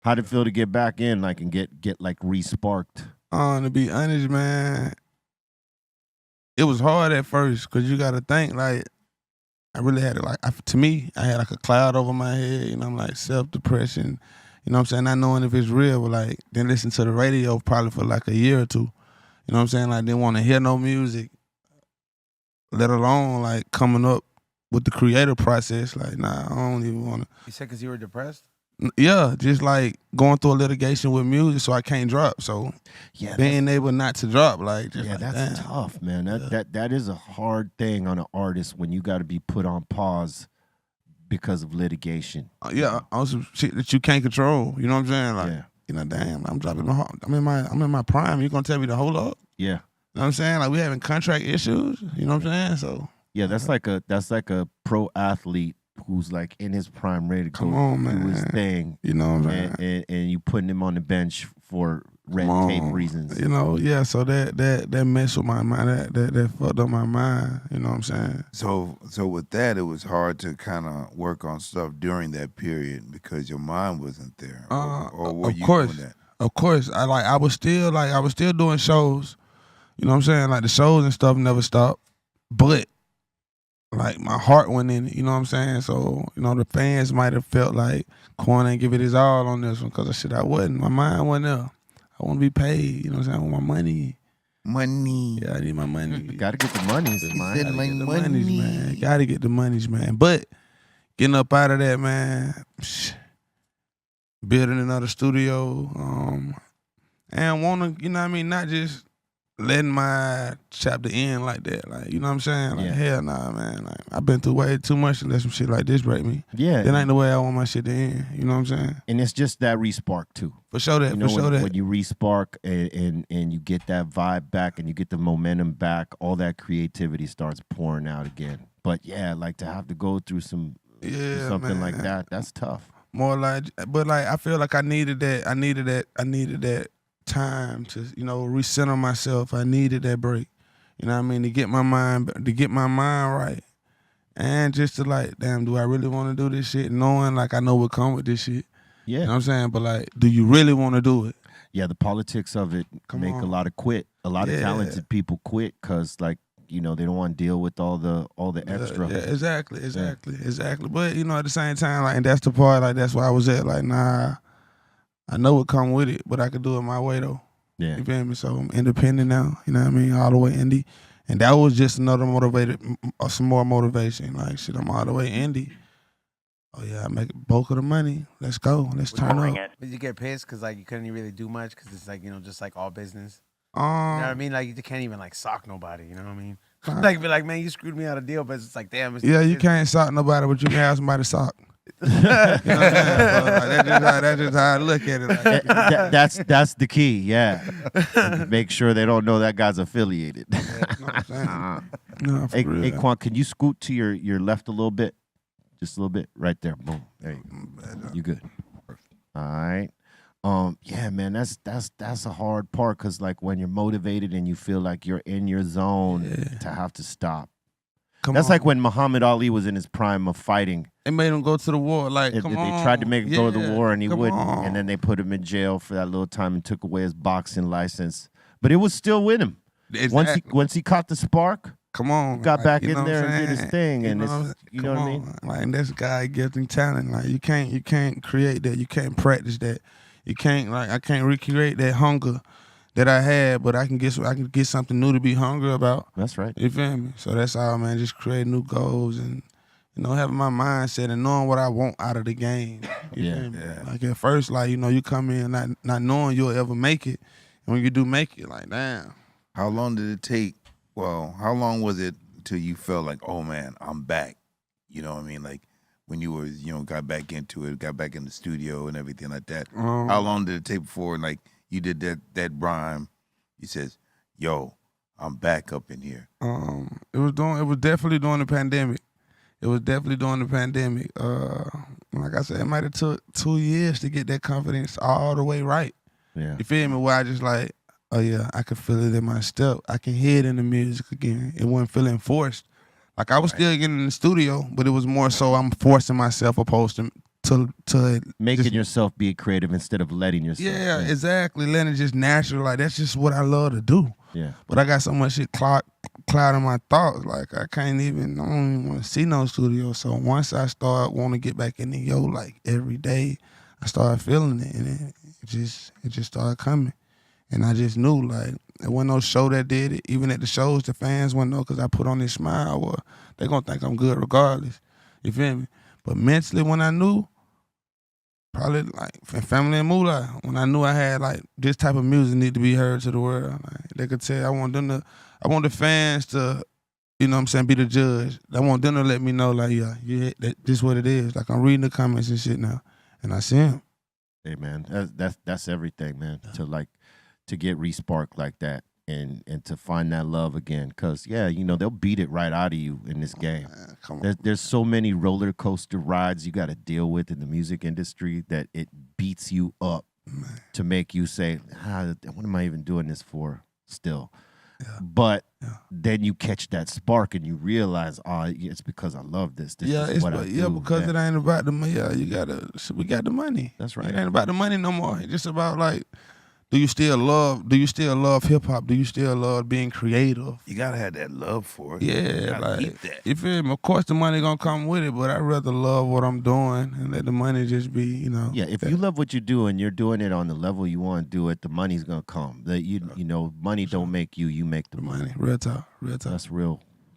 How'd it feel to get back in, like, and get like re-sparked? To be honest, man, it was hard at first because you got to think like I really had it like to me, I had like a cloud over my head. You know, I'm like self-depression. You know what I'm saying? Not knowing if it's real, but like then listen to the radio probably for like a year or two. You know what I'm saying? Like didn't want to hear no music, let alone like coming up with the creative process. Like nah, I don't even want to. You said because you were depressed? Yeah, just like going through a litigation with music, so I can't drop. So Yeah, being able not to drop, like just yeah, like, that's damn. tough, man. That is a hard thing on an artist when you got to be put on pause because of litigation. Yeah, also shit that you can't control. You know what I'm saying? Like, Yeah. you know, damn, I'm dropping my heart. I'm in my prime. You gonna tell me to hold up? Yeah. You know what I'm saying? Like we having contract issues. You know what I'm saying? So Yeah, that's like a pro athlete who's like in his prime, ready to come go on, do his man. thing. You know what I'm saying? And you putting him on the bench for red Come tape on. reasons. You know, yeah. So that messed with my mind. That fucked up my mind. You know what I'm saying? So with that, it was hard to kind of work on stuff during that period because your mind wasn't there. Or were you doing that? Of course. I was still doing shows. You know what I'm saying? Like the shows and stuff never stopped. But like my heart went in it, you know what I'm saying? So, you know, the fans might have felt like Quan ain't give it his all on this one because of shit I wasn't. My mind wasn't there. I want to be paid, you know what I'm saying? I want my money. Money. Yeah, I need my money. Gotta get the monies, man. said my money. Man. Gotta get the monies, man. But getting up out of that, man, building another studio, and want to, you know what I mean, not just letting my chapter end like that. Like, you know what I'm saying? Like, hell nah, man. Like, I've been through way too much to let some shit like this break me. Yeah. That ain't the way I want my shit to end. You know what I'm saying? And it's just that re-spark too. For sure that, You know, for sure that. when you re-spark and you get that vibe back and you get the momentum back, all that creativity starts pouring out again. But yeah, like to have to go through something like that, that's tough. More like, but like I feel like I needed that time to, you know, recenter myself. I needed that break. You know what I mean? To get my mind right. And just to like, damn, do I really want to do this shit? Knowing like I know what come with this shit. Yeah. You know what I'm saying? But like, do you really want to do it? Yeah, the politics of it make a lot of quit. A lot of talented people quit because like, you know, they don't want to deal with all the extra. Yeah, exactly. But you know, at the same time, like, and that's the part, like, that's why I was at, like, nah, I know what come with it, but I could do it my way though. Yeah. You feel me? So I'm independent now. You know what I mean? All the way indie, and that was just another some more motivation. Like, shit, I'm all the way indie. Oh yeah, I make bulk of the money. Let's go. Let's turn up. Did you get pissed because like you couldn't really do much because it's like, you know, just like all business? You know what I mean? Like you can't even like sock nobody. You know what I mean? Like be like, man, you screwed me out of deal, but it's like, damn. It's you can't sock nobody, but you can have somebody sock. You know what I'm saying? Like, that's just how I look at it. Like, that's the key. Yeah, make sure they don't know that guy's affiliated. You know what I'm saying? No, for real. Hey, Quan, can you scoot to your left a little bit? Just a little bit, right there. Boom. There you go. You good? All right. Yeah, man, that's a hard part because like when you're motivated and you feel like you're in your zone, to have to stop. That's like when Muhammad Ali was in his prime of fighting. They made him go to the war. Like, They tried to make him go to the war and he wouldn't, and then they put him in jail for that little time and took away his boxing license. But it was still with him. Exactly. Once he caught the spark. Come on, got like, back you in know there what I'm and did his saying? thing, and you know what I mean. Like this guy gifting talent. Like you can't create that. You can't practice that. You can't I can't recreate that hunger that I had, but I can get something new to be hungry about. That's right. You feel me? So that's all, man. Just create new goals and having my mindset and knowing what I want out of the game. You feel me? Yeah. Like at first, like you come in not knowing you'll ever make it, and when you do make it, like damn. How long did it take? Well, how long was it till you felt like, oh man, I'm back? You know what I mean? Like when you were, got back into it, got back in the studio and everything like that. How long did it take before, like, you did that rhyme? You says, yo, I'm back up in here. It was definitely during the pandemic. Like I said, it might have took 2 years to get that confidence all the way right. Yeah. You feel me? Where I just like, oh yeah, I could feel it in my step. I can hear it in the music again. It wasn't feeling forced. Like I was still getting in the studio, but it was more so I'm forcing myself opposed to to Making just, yourself be creative instead of letting yourself. yeah, exactly. Letting it just natural. Like that's just what I love to do. Yeah. But I got so much shit clouding my thoughts. Like I don't even want to see no studio. So once I start want to get back in the like every day, I started feeling it, and it just started coming. And I just knew, like, there wasn't no show that did it. Even at the shows, the fans wouldn't know because I put on this smile. Well, they going to think I'm good regardless. You feel me? But mentally, when I knew, probably, like, Family and Moolah, when I knew I had, like, this type of music need to be heard to the world. Like, they could tell. I want the fans to, you know what I'm saying, be the judge. I want them to let me know, like, yeah, this is what it is. Like, I'm reading the comments and shit now. And I see them. Hey, man, that's everything, man, to get re-sparked like that and to find that love again. Because, yeah, you know, they'll beat it right out of you in this game. Man, come on. There's so many roller coaster rides you got to deal with in the music industry that it beats you up to make you say, what am I even doing this for still? Yeah. But then you catch that spark and you realize, it's because I love this. This is what I do. Because it ain't about the money. Yeah, we got the money. That's right. It ain't about the money no more. It's just about, like, do you still love hip hop? Do you still love being creative? You gotta have that love for it. Yeah, like, keep that. you feel me? Of course the money gonna come with it, but I'd rather love what I'm doing and let the money just be, you know. Yeah, if you love what you do and you're doing it on the level you want to do it, the money's gonna come. You know, money don't make you make the money. Real talk. That's real